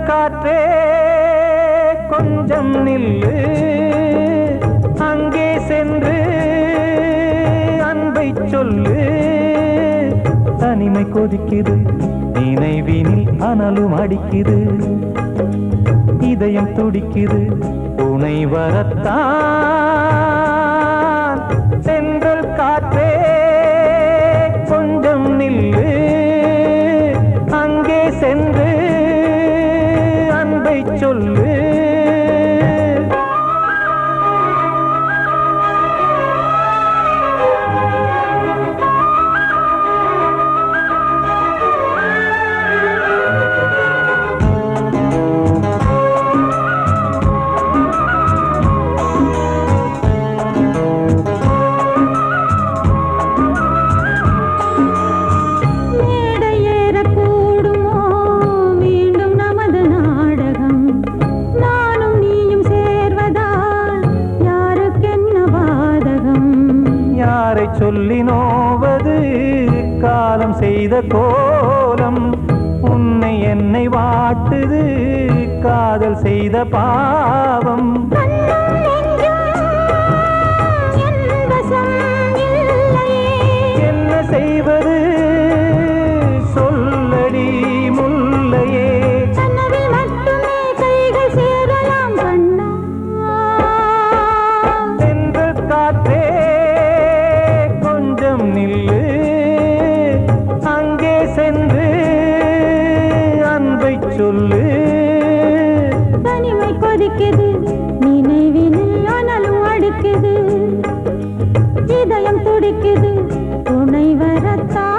காற்றே கொஞ்சம் நில்லு, அங்கே சென்று அன்பை சொல்லு. தனிமை கொதிக்குது, நினைவினில் அனலும் அடிக்குது, இதயம் துடிக்குது, துணை வரத்தான். சென்றல் காற்றே கொஞ்சம் நில்லு, அங்கே சென்று சொல்லு. சொல்லி நோவது காலம் செய்த கோலம், உன்னை என்னை வாட்டுது காதல் செய்த பாவம். என்ன செய்வது சொல்லடி முல்லையே, சென்ற காற்றே நில்லு, அங்கே சென்று அன்பை சொல்லு. தனிமை கொதிக்குது, நினைவினில் அனலும் அடிக்குது, இதயம் துடிக்குது, துணை வரத்தான்.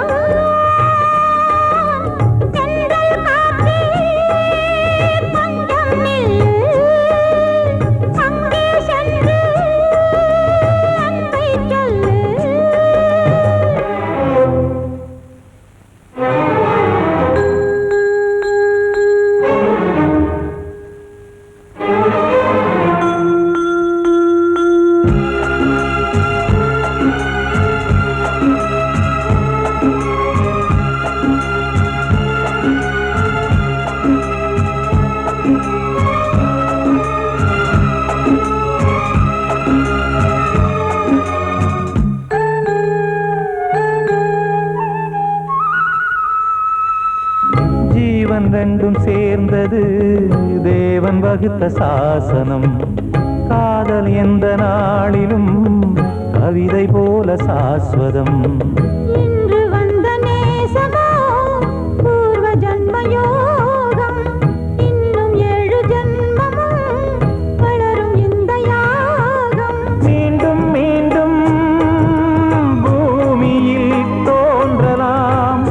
ஜீவன் ரெண்டும் சேர்ந்தது தேவன் வகுத்த சாசனம். காதல் எந்த நாளிலும் கவிதை போல சாஸ்வதம். இன்று வந்த நேசமோ பூர்வ ஜன்ம யோகம், இன்னும் 7 ஜன்மமும் வளரும் இந்த யாகம். மீண்டும் மீண்டும் பூமியில் தோன்றலாம்,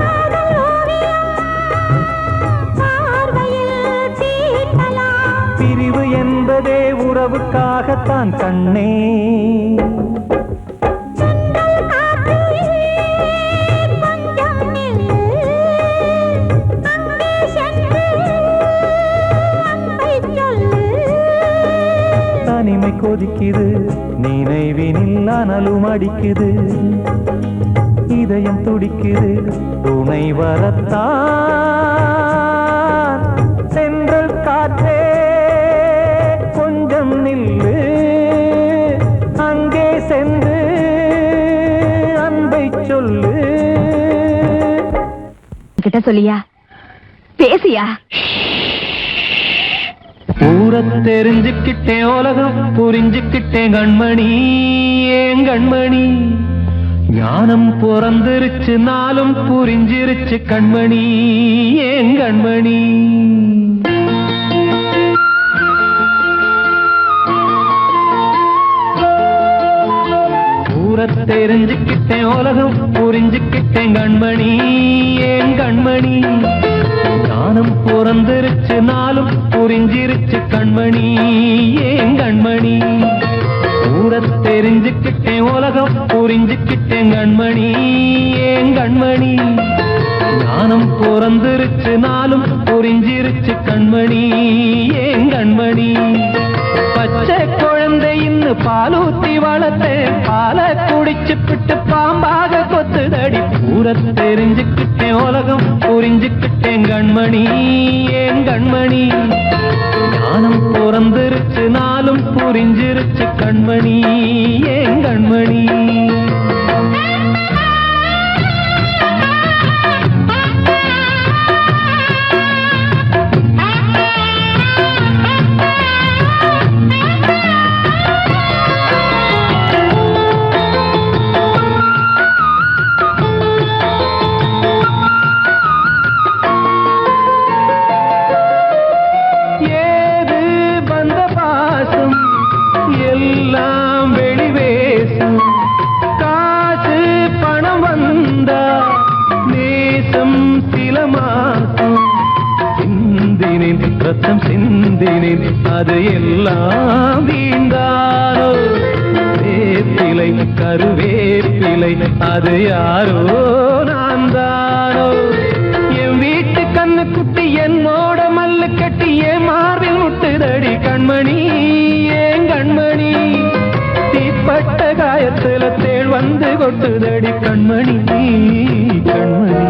பிரிவு என்பதே உறவுக்காகத்தான் கண்ணே. தனிமை கொதிக்குது, நினைவினில் அனலும் அடிக்குது, இதயம் துடிக்குது, துணை வரத்தான். சென்றல் காற்றே கொஞ்சம் நில்லு, அங்கே சென்று அன்பை சொல்லு. கிட்ட சொல்லியா, பேசியா? ஊரை தெரிஞ்சுக்கிட்டேன், உலகம் புரிஞ்சுக்கிட்டேன் கண்மணி, ஏன் கண்மணி. ஞானம் பிறந்திருச்சு, நாளும் புரிஞ்சிருச்சு கண்மணி, ஏன் கண்மணி. தெரிஞ்சுக்கிட்டேன் உலகம் புரிஞ்சுக்கிட்டேன் கண்மணி ஏன் கண்மணி ஞானம் பிறந்திருச்சு நாளும் புரிஞ்சிருச்சு கண்மணி ஏன் கண்மணி ஊரத் தெரிஞ்சுக்கிட்டேன் உலகம் புரிஞ்சுக்கிட்டேன் கண்மணி ஏன் கண்மணி ஞானம் பிறந்திருச்சு நாளும் புரிஞ்சிருச்சு கண்மணி ஏன் கண்மணி பச்சை குழந்தை இன்னும் பாலூத்தி வளர்த்தேன் பாலை குடிச்சு பிட்டு பாம்பாக கொத்துதடி ஊரத் தெரிஞ்சுக்கிட்டேன் உலகம் புரிஞ்சுக்கிட்டேன் கண்மணி ஏன் கண்மணி ஞானம் பிறந்திருச்சு நாளும் புரிஞ்சிருச்சு கண்மணி ஏன் கண்மணி எல்லாம் வெளிவேசம் காசு பணம் வந்தா நேசம் சில மாசம் சிந்தினேன் ரத்தம் சிந்தினேன் அது எல்லாம் வீண்டாரோ வேப்பிலை கருவேப்பிலை அது யாரோ நான் தானோ என் வீட்டு கண்ணு குட்டி என்னோட மல்லு கட்டி என் மார்பில் முட்டுதடி கண்மணி ஏன் கண்மணி தீப்பட்ட காயத்துல தேள் வந்து கொட்டுதடி கண்மணி கண்மணி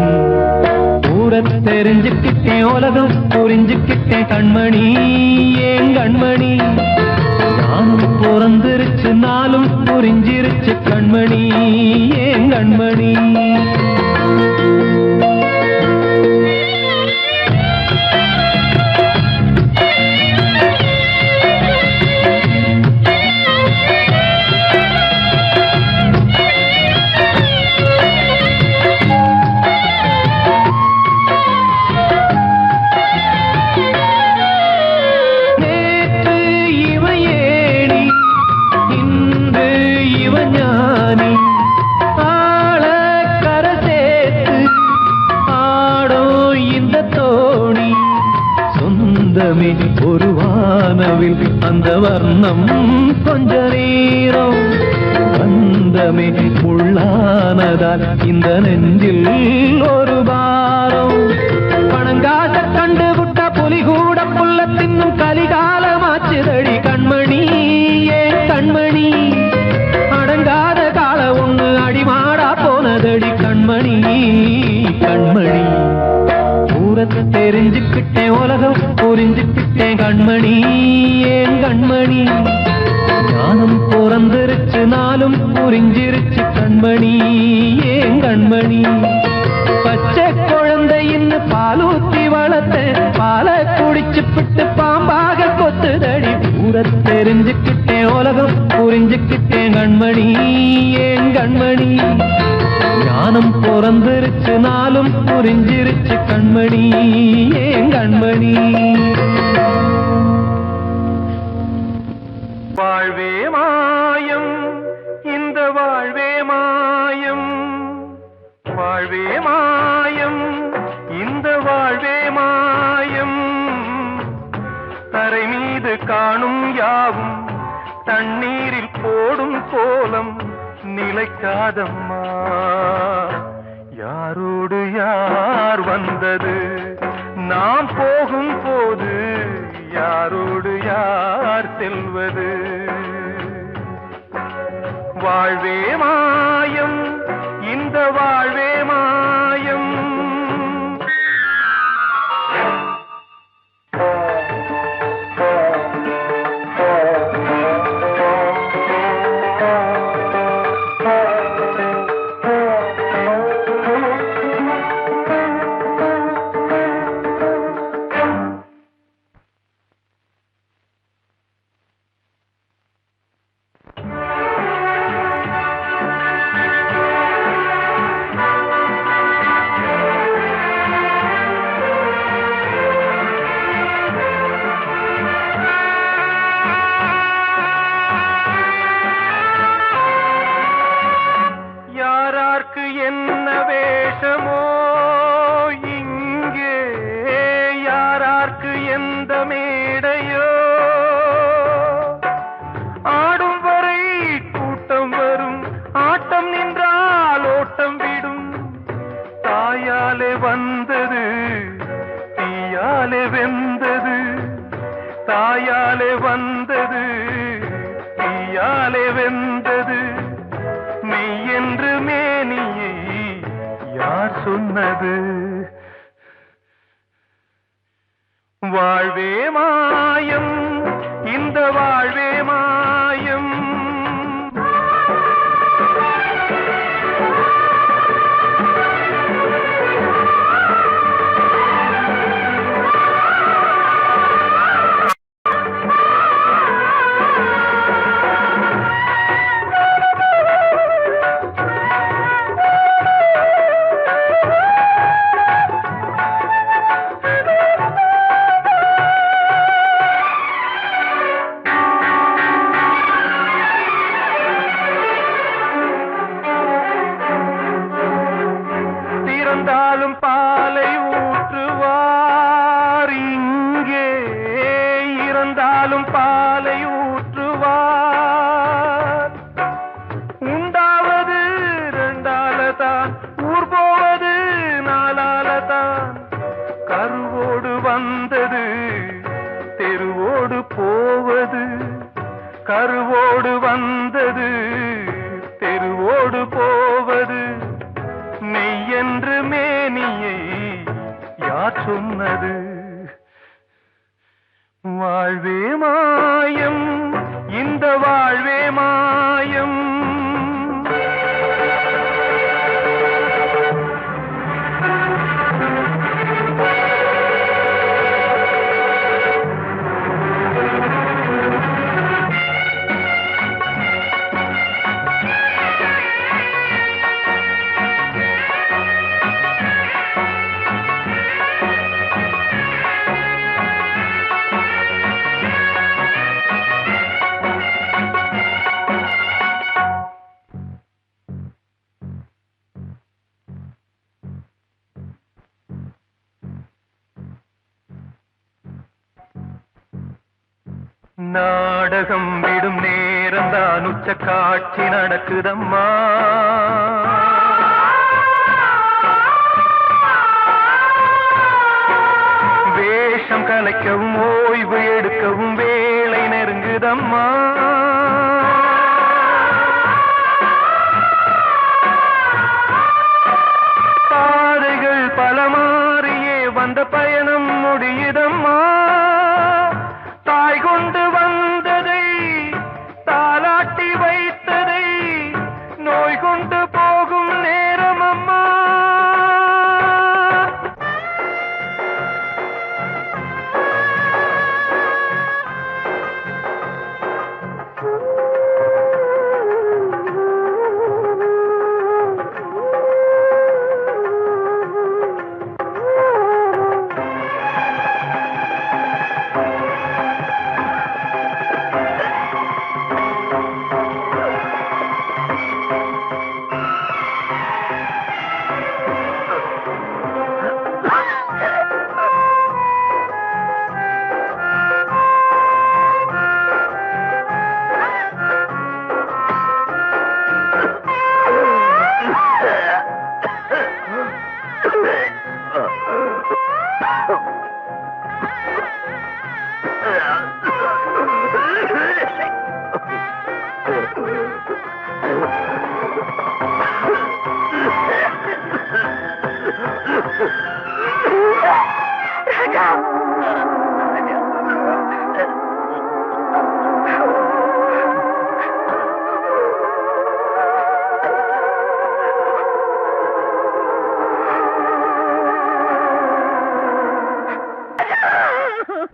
ஊரத் தெரிஞ்சுக்கிட்டேன் உலகம் புரிஞ்சுக்கிட்டேன் கண்மணி ஏன் கண்மணி நானும் பிறந்திருச்சு நாளும் புரிஞ்சிருச்சு கண்மணி ஏன் கண்மணி ஒரு வானவில் அந்த வர்ணம் கொஞ்ச நேரம் பந்தமே முள்ளானதால் இந்த நெஞ்சில் ஒரு பாரம் பணங்காட்ட கண்டு விட்ட புலி கூட புல்ல தின்னும் கலிகாலமாச்சுதடி கண்மணி ஏன் கண்மணி அடங்காத கால ஒண்ணு அடிமாடா போனதடி கண்மணி கண்மணி ஊரத் தெரிஞ்சுக்கிட்டேன் உலகம் புரிஞ்சுக்கிட்டேன் கண்மணி ஏன் கண்மணி ஞானம் பிறந்திருச்சு நாளும் புரிஞ்சிருச்சு கண்மணி ஏன் கண்மணி பச்சை குழந்தை இன்னும் பாலூத்தி வளர்த்தேன் பாலை குடிச்சு பிட்டு பாம்பாக கொத்துதடி ஊரத் தெரிஞ்சுக்கிட்டேன் உலகம் புரிஞ்சுக்கிட்டேன் கண்மணி ஏன் கண்மணி ஞானம் பிறந்திருச்சு நாளும் புரிஞ்சிருச்சு கண்மணி ஏன் கண்மணி வாழ்வே மாயம் இந்த வாழ்வே மாயம் வாழ்வே மாயம் இந்த வாழ்வே மாயம் தரை மீது காணும் யாவும் தண்ணீரில் போடும் கோலம் நிலைக்காதம்மா யாரோடு யார் வந்தது நாம் போகும் போது யாரோடு யார் செல்வது வாழ்வே மாயம் இந்த வாழ்வே மாயம் தாயாலே வந்தது தீயாலே வெந்தது மெய் என்று மேனியை யார் சொன்னது வாழ்வே மாயம் இந்த வாழ்வே மாயம் இறந்தாலும் பாலை ஊற்றுவார் இங்கே இறந்தாலும் பாலை ஊற்றுவார் உண்டாவது ரெண்டாலதான் ஊர் போவது நாலாலதான் கருவோடு வந்தது தெருவோடு போவது கருவோடு வந்தது தெருவோடு போவது மெய் என்று மேனியை யார் சொன்னது வாழ்வே மாயம் இந்த வாழ்வே மாயம் நாடகம் விடும் நேரம் தான் உச்ச காட்சி நடக்குதம்மா வேஷம் கலைக்கவும் ஓய்வு எடுக்கவும் வேளை நெருங்குதம்மா பாதைகள் பல மாறியே வந்த பயணம் முடியுதம்மா தாய் கொண்டு வந்ததை தாலாட்டி வைத்ததை நோய் கொண்டு போகும் நேரம் அம்மா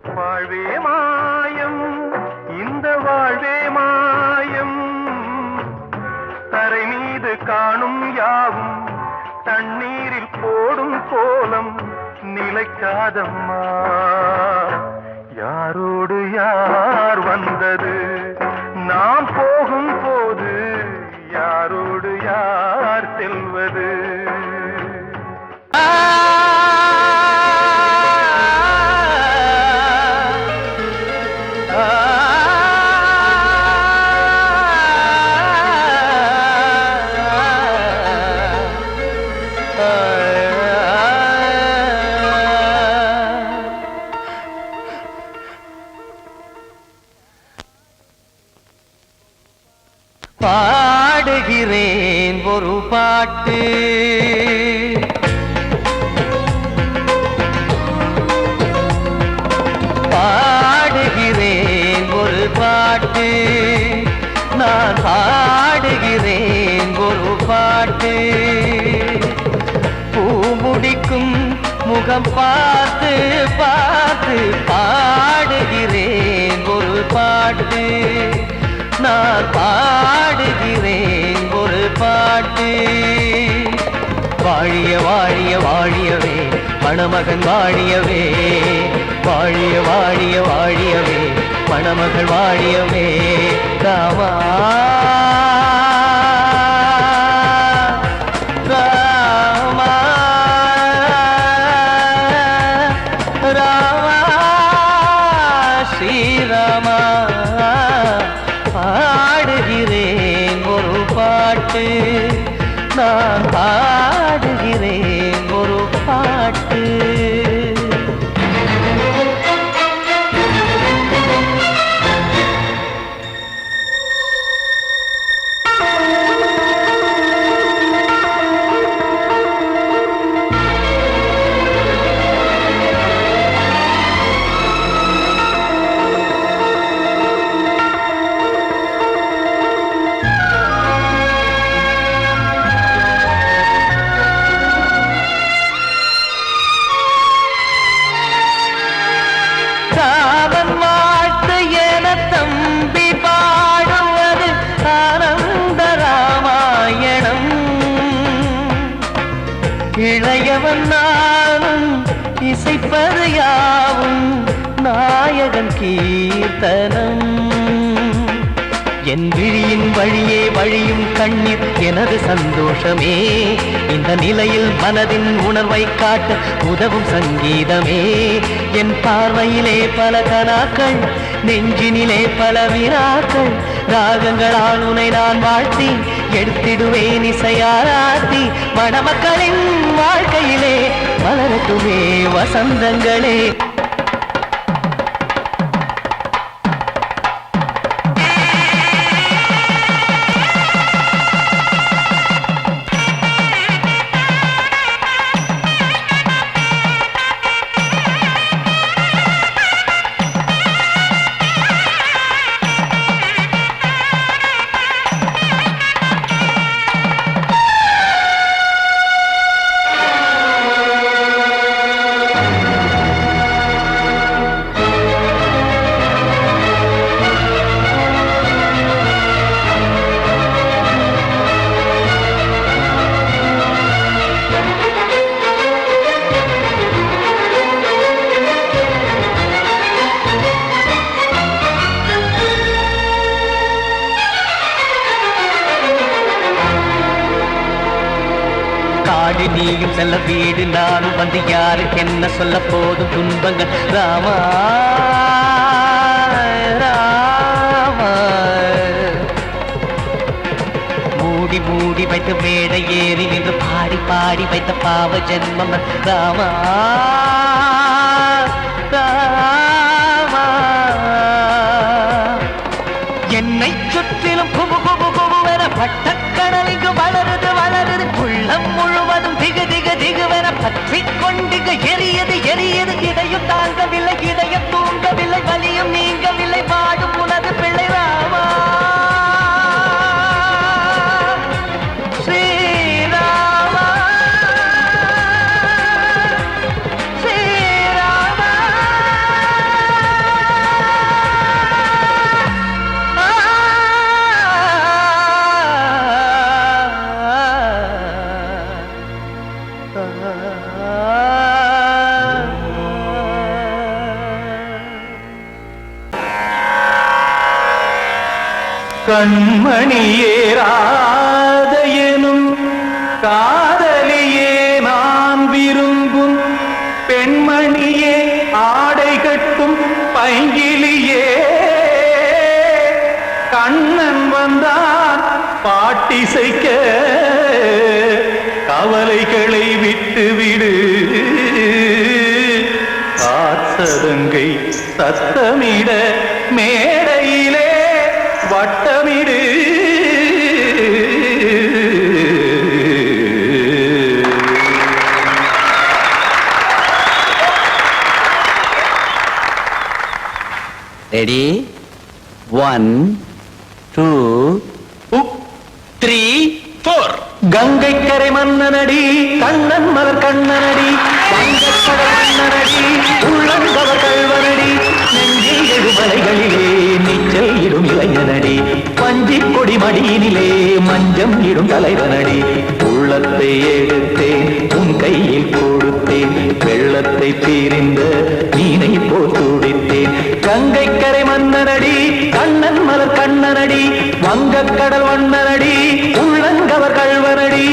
வாழ்வே மாயம் இந்த வாழ்வே மாயம் தரை மீது காணும் யாவும் தண்ணீரில் போடும் கோலம் நிலைக்காதம்மா யாரோடு யார் வந்தது நாம் போகும் போது யாரோடு யார் செல்வது பாடுகிறேன் ஒரு பாட்டு பாடுகிறேன் ஒரு பாட்டு நான் பாடுகிறேன் ஒரு பாட்டு பூ முடிக்கும் முகம் பார்த்து பார்த்து பாடுகிறேன் ஒரு பாட்டு நான் பாடுகிறேன் ஒரு பாட்டு வாழிய வாழிய வாழியவே மணமகன் வாழியவே வாழிய வாழிய வாழியவே மணமகள் வாழியவே ராமா ராமா ராமா ஸ்ரீராமா பாடுகிறேன் ஒரு பாட்டு நான் பாடுகிறேன் ஒரு பாட்டு இளையவன் நானும் இசைப்பது யாவும் நாயகன் கீர்த்தனம் என் விழியின் வழியே வழியும் கண்ணீர் எனது சந்தோஷமே இந்த நிலையில் மனதின் உணர்வை காட்ட உதவும் சங்கீதமே என் பார்வையிலே பல கனாக்கள் நெஞ்சினிலே பல வினாக்கள் ராகங்களால் உனை நான் வாழ்த்தி எடுத்திடுவேன் இசையாராத்தி மணமக்களின் வாழ்க்கையிலே மலரட்டுமே வசந்தங்களே நீயும் செல்ல வீடு நானும் வந்து யாருக்கு என்ன சொல்ல போதும் துன்பங்கள் ராமா ராமா மூடி மூடி வைத்த மேடை ஏறி நின்று பாடி பாடி வைத்த பாவ ஜென்மம் ராமா ராமா என்னை சுற்றிலும் குபு குபு குபுவென பட்டக்கடல் இங்கு வளருது வளருது உள்ளம் முழுவதும் திகு திகு திகுவென பற்றி கொண்டு எரியது எரியது இதையும் தாங்கவில்லை இதையும் தூங்கவில்லை வலியும் நீங்கவில்லை பாடும் உனது பிள்ளை ராமா ஸ்ரீராமா ஸ்ரீராமா கண்மணியே ராதையனும் காதலியே நான் விரும்பும் பெண்மணியே ஆடை கட்டும் பைங்கிலியே கண்ணன் வந்தான் பாட்டிசைக்க கவலைகளை விட்டுவிடு காத்ததங்கை சத்தமிட மேடையிலே வட்டமிடு ரெடி 1 2 3 4 கங்கை கரை மன்னனடி கண்ணன் மலர் கண்ணனடி வங்கக்கடல் மன்னனடி உள்ளங்கவர் கள்வனடி நெஞ்சில் எழுமலைகளிலே நீச்சல் இடும் இளைஞனடி பஞ்சி கொடி மடியினிலே மஞ்சம் இடும் தலைவனடி உள்ளத்தை எடுத்தேன் உன் கையில் கொடுத்தேன் வெள்ளத்தை தீரிந்த மீனை போல் துடித்தேன் கங்கை கரை மன்னனடி கண்ணன் மலர் கண்ணனடி வங்கக்கடல் வண்ணனடி உள்ளங்கவர் கள்வனடி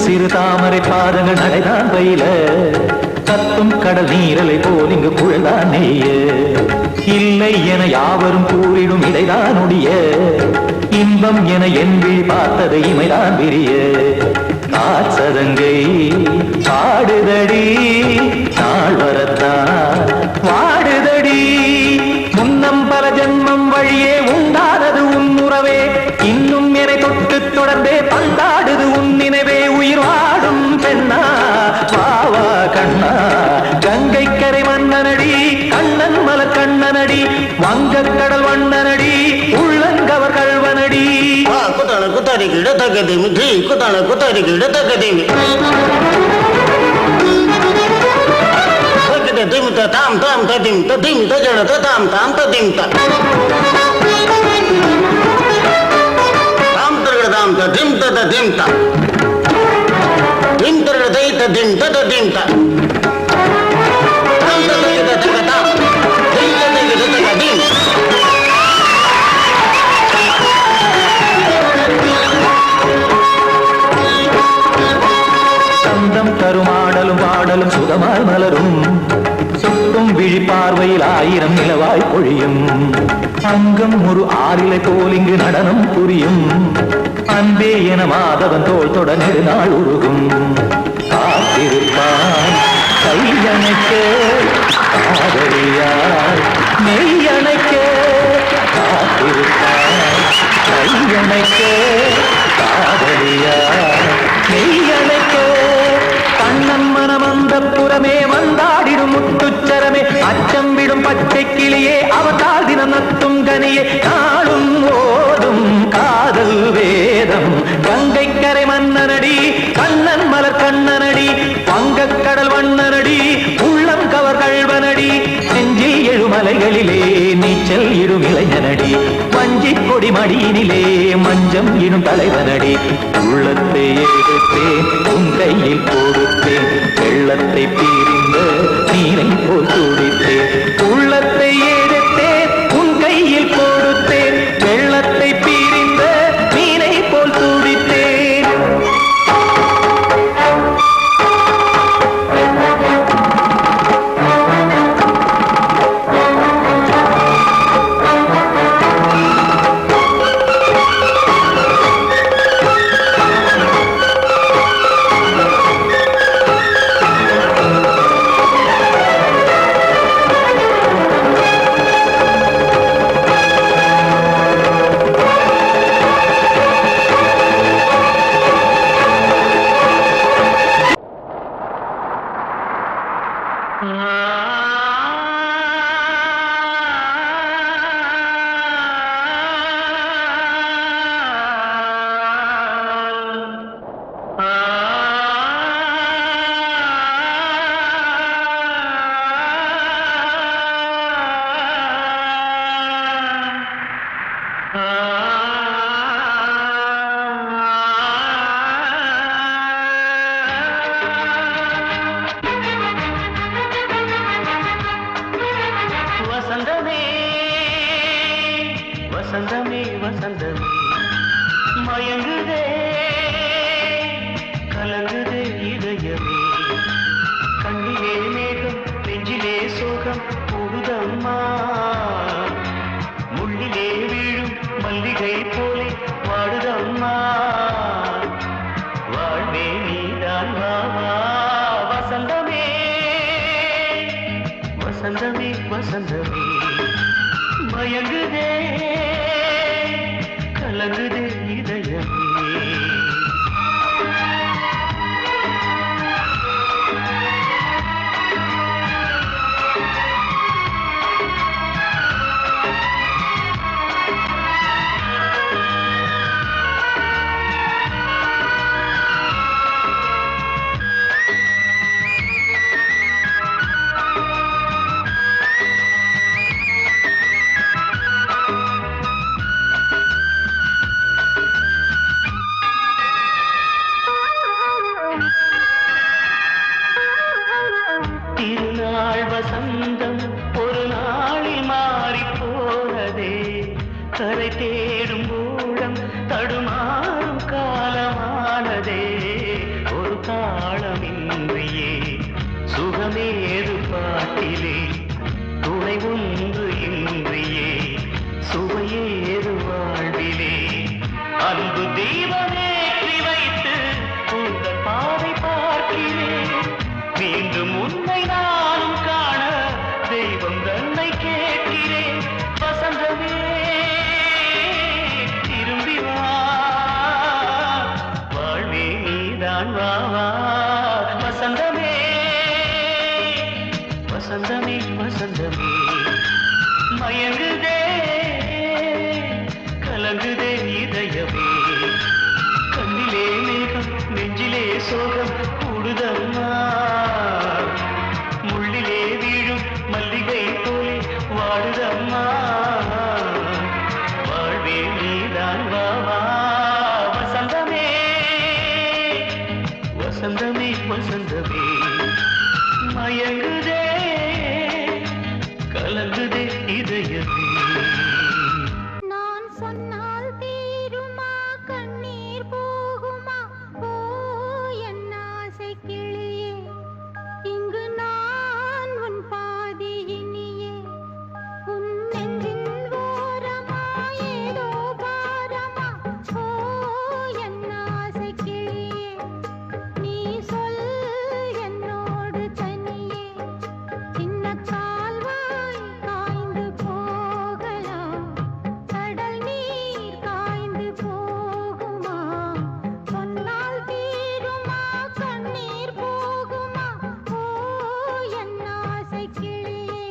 சிறு தாமரை பாதங்கள் நடைதான் பயில கத்தும் கடல் நீரலை போல் இங்கு குழல்தான் நெய்ய இல்லை என யாவரும் கூறிடும் இடைதான் உடைய இன்பம் என என்பில் பார்த்தது இமைதான் விரிய காசதங்கை பாடுதடி நாள் வரத்தான் வாடுதடி முன்னம் பல ஜன்மம் வழியே உண்டானது உன் உறவே இன்னும் என்னை தொட்டு தொடர்ந்தே பந்தாடுது உன் நினைவே உயிர் வாடும் பெண்ணா பாவா கண்ணா கங்கை கரை மன்னனடி கண்ணன் மலர் கண்ணனடி வங்கக்கடல் வண்ணனடி உள்ளங்கவர் கள்வனடி குத்தான குத்தாரிக்கு இடத்தக்கதேமி தி குத்தான குத்தாரிக்கு இடத்தக்கதேமி திம் தாம் தாம் ததிம் ததிம் தஜன தாம் தாம் ததிம் தாம் தாம் ததிம் ததிம் தாம் திம் தர தை ததிம் ததிம் தாம் தாம் ததிம் ததிம் தாம் திம் ததிம் ததிம் சந்தம் தருமாடலும் பாடலும் சுகமாய் மலரும் சுட்டும் விழி பார்வையில் ஆயிரம் நிலவாய் பொழியும் அங்கம் ஒரு ஆறிலை போல் இங்கு நடனம் புரியும் அன்பே என மாதவன் தோள் தொட நெடுநாள் உருகும் காத்திருப்பான் கையணைக்க காதலியார் மெய்யணைக்க காத்திருப்பான் கையணைக்க காதலியார் மெய்யணைக்க கண்ணன் மனமந்த புறமே வந்தாடிடும் முத்துச்சரமே அச்சம் விடும் பச்சை கிளியே அவதால் தினம் நத்தும் கனியே நாளும் ஓதும் காதல் வேதம் கங்கை கரை மன்னனடி கண்ணன் மலர் கண்ணனடி வங்கக்கடல் வண்ணனடி உள்ளம் கவர் கள்வனடி நெஞ்சில் எழுமலைகளிலே நீச்சல் இடும் இளைஞனடி வஞ்சி கொடி மடியினிலே மஞ்சம் இடும் தலைவனடி உள்ளத்தை எடுத்தேன் உன் கையில் கொடுத்தேன் வெள்ளத்தை பீரிந்த நீரை போல் துடித்தேன் உள்ளத்தை எடுத்தேன் உன் கையில் கொடுத்தேன் வெள்ளத்தை பீரிந்த நீரை போல் துடித்தேன் மயங்குதே கலங்குதே இதயமே திருநாள் வசந்தம் ஒரு நாளில் மாறி போனதே கரை தேடும் ஊழம் தடுமாறும் காலமானதே ஒரு தாளமின்றியே சுகமேது பாட்டிலே துணை ஒன்று இன்றியே சுவையேது வாழ்விலே அன்பு தீபமேற்றி வைத்து உங்கள் பாதை பார்க்கிறேன் மீண்டும் உன்னை நானும் காண தெய்வம் தன்னை கேட்கிறேன் வசந்தமே திரும்பி வா வாழ்வே நீதான் வா வசந்தமே வசந்தமே வசந்தமே மயங்குதே கலங்குதே இதயமே கண்ணிலே மேகம் நெஞ்சிலே சோகம் கூடுதம்மா முள்ளிலே வீழும் மல்லிகை போலே வாடுதம்மா வாழ்வே நீதான் வா வசந்தமே வசந்தமே வசந்தமே மயங்குதே கலங்குதே இதயமே நான் சொன்னால் தீருமா கண்ணீர் போகுமா ஓ என் ஆசை கிளியே இங்கு நான் உன் பாதி இனியே உன் நெஞ்சின் ஓரமா ஏதோ பாரமா ஓ என் ஆசை கிளியே நீ சொல் என்னோடு தனியே சின்ன கால்வாய் காய்ந்து போகலாம் கடல் நீர் காய்ந்து போகுமா சொன்னால் தீருமா கண்ணீர் போகுமா ஓ என் ஆசை கிளியே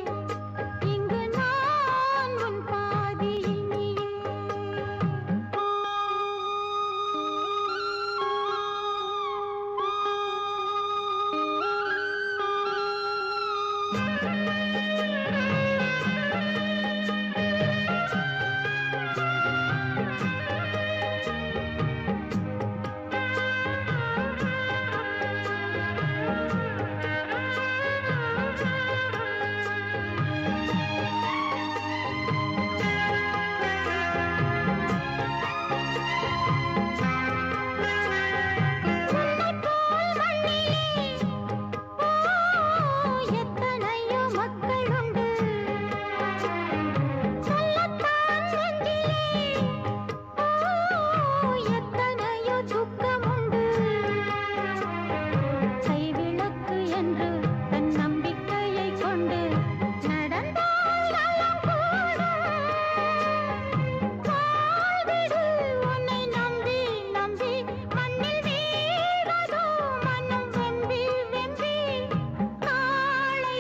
இங்கு நான் உன் பாதி இனியே எத்தனையோ மக்கள் உண்டு சொல்லத்தான் நெஞ்சிலே எத்தனையோ துக்கம் உண்டு கைவிளக்கு என்று தன் நம்பிக்கையை கொண்டு நடந்தால் நலம் கூடும் வாழ்விடு உன்னை நம்பி நம்பி மண்ணில் வீழ்வதோ மனம் வெம்பி வெம்பி காளை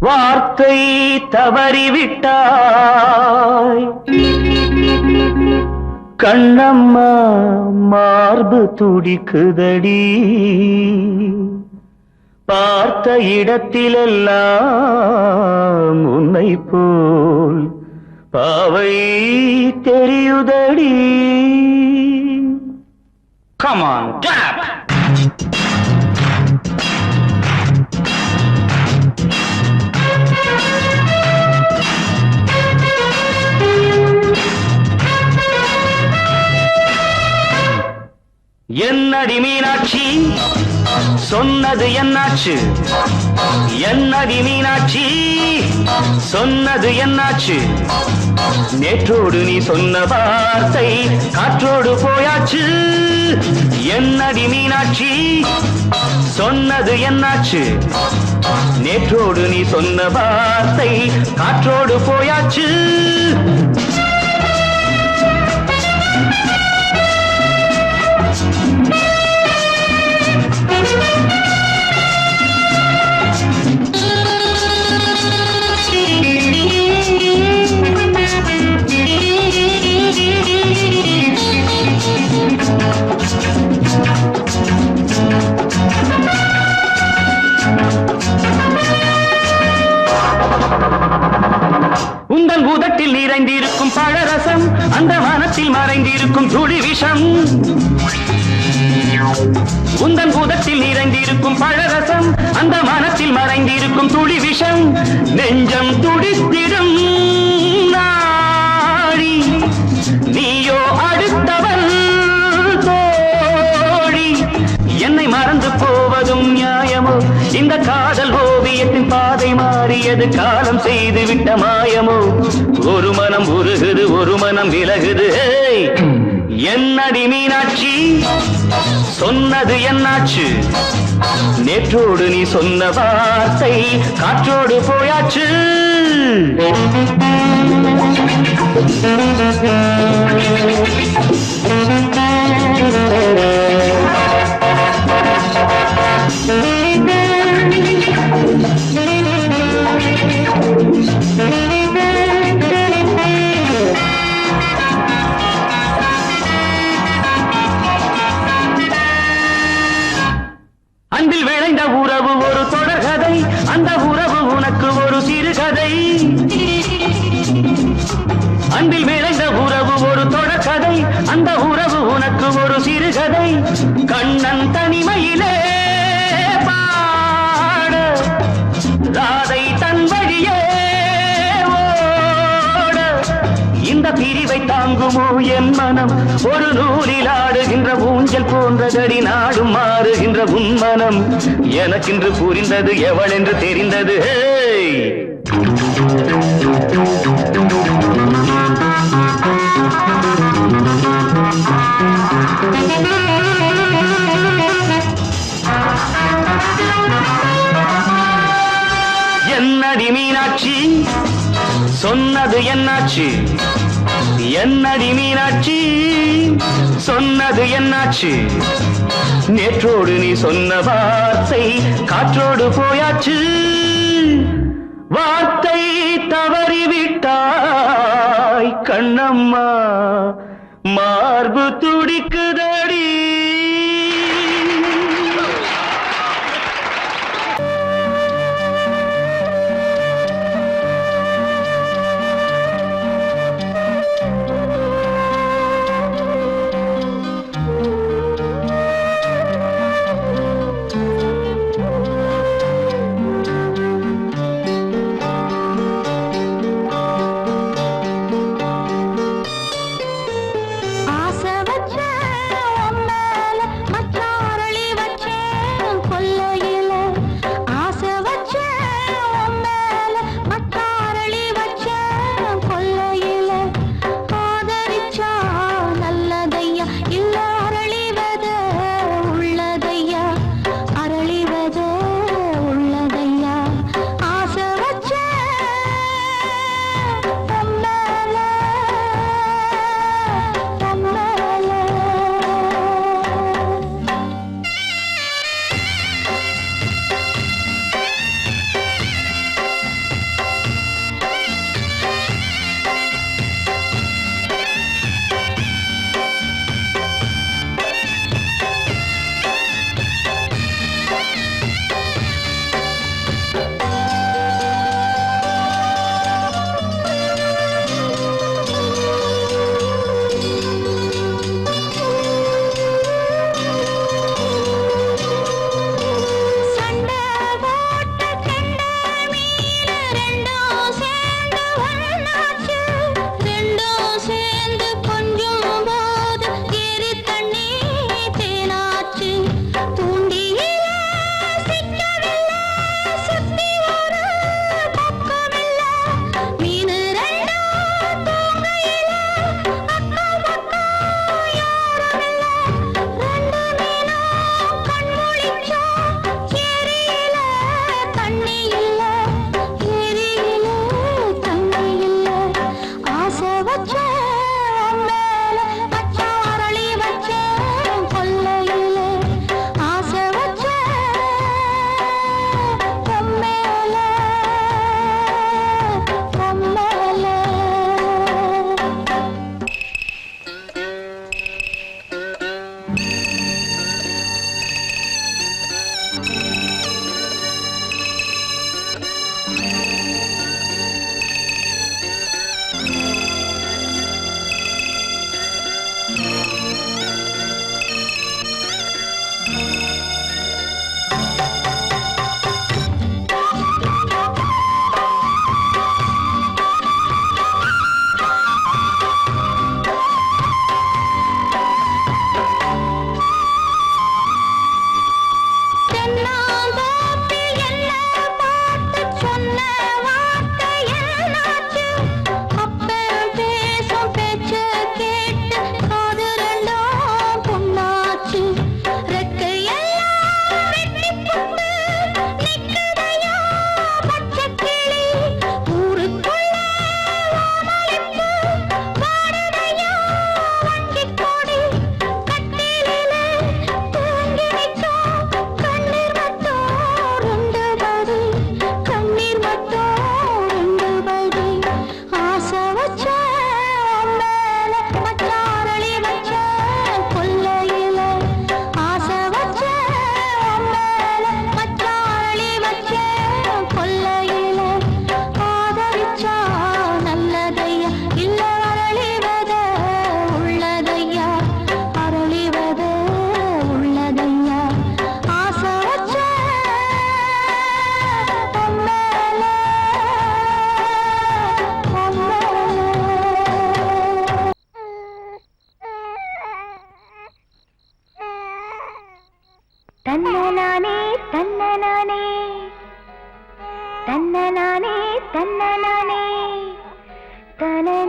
வார்த்தை தவறிவிட்டாய் கண்ணம்மா மார்பு துடிக்குதடி பார்த்த இடத்திலெல்லாம் உன்னை போல் பாவை தெரியுதடி. Come on, clap! என்னடி மீனாட்சி சொன்னது என்னாச்சு? என்னடி மீனாட்சி சொன்னது என்னாச்சு? நேற்றோடு நீ சொன்ன வார்த்தை காற்றோடு போயாச்சு. என்னடி மீனாட்சி சொன்னது என்னாச்சு? நேற்றோடு நீ சொன்ன வார்த்தை காற்றோடு போயாச்சு. உந்தன் உதட்டில் நிறைந்திருக்கும் பழரசம் அந்த மனத்தில் மறைந்திருக்கும் துளி விஷம். உந்தன் உதட்டில் நிறைந்திருக்கும் பழரசம் அந்த மனத்தில் மறைந்திருக்கும் துளி விஷம். நெஞ்சம் துடித்திடும் நாடி நீயோ அடுத்தவன் தோழி. என்னை மறந்து போவதும் நியாயமோ? இந்த காதல் ஓவியத்தின் பாதை மாறியது காலம் செய்து விட்ட மாயமோ? ஒரு மனம் உருகுது ஒரு மனம் விலகுது. என்னடி மீனாட்சி சொன்னது என்னாச்சு? நேற்றோடு நீ சொன்ன வார்த்தை காற்றோடு போயாச்சு. அன்பில் விளைந்த உறவு ஒரு தொடர்கதை, அந்த உறவு உனக்கு ஒரு சிறுகதை. அன்பில் விளைந்த உறவு ஒரு தொடர்கதை, அந்த உறவு உனக்கு ஒரு சிறுகதை. கண்ணன் தனிமையிலே பாட ராதை தன் வழியே ஓட. இந்த பிரிவை தாங்குமோ என் மனம்? ஒரு நூலில் ஆடுகின்ற ஊஞ்சல் போன்றதடி நாடும் மாறுகின்ற உன் மனம். எனக்கென்று புரிந்தது எவள் என்று தெரிந்தது. என்னடி மீனாட்சி சொன்னது என்னாச்சு? என்னடி மீனாட்சி சொன்னது என்னாச்சு? நேற்றோடு நீ சொன்ன வார்த்தை காற்றோடு போயாச்சு. வார்த்தை தவறிவிட்டாய் கண்ணம்மா மார்பு துடிக்குதடி. தன்னனானே தன்னனானே தன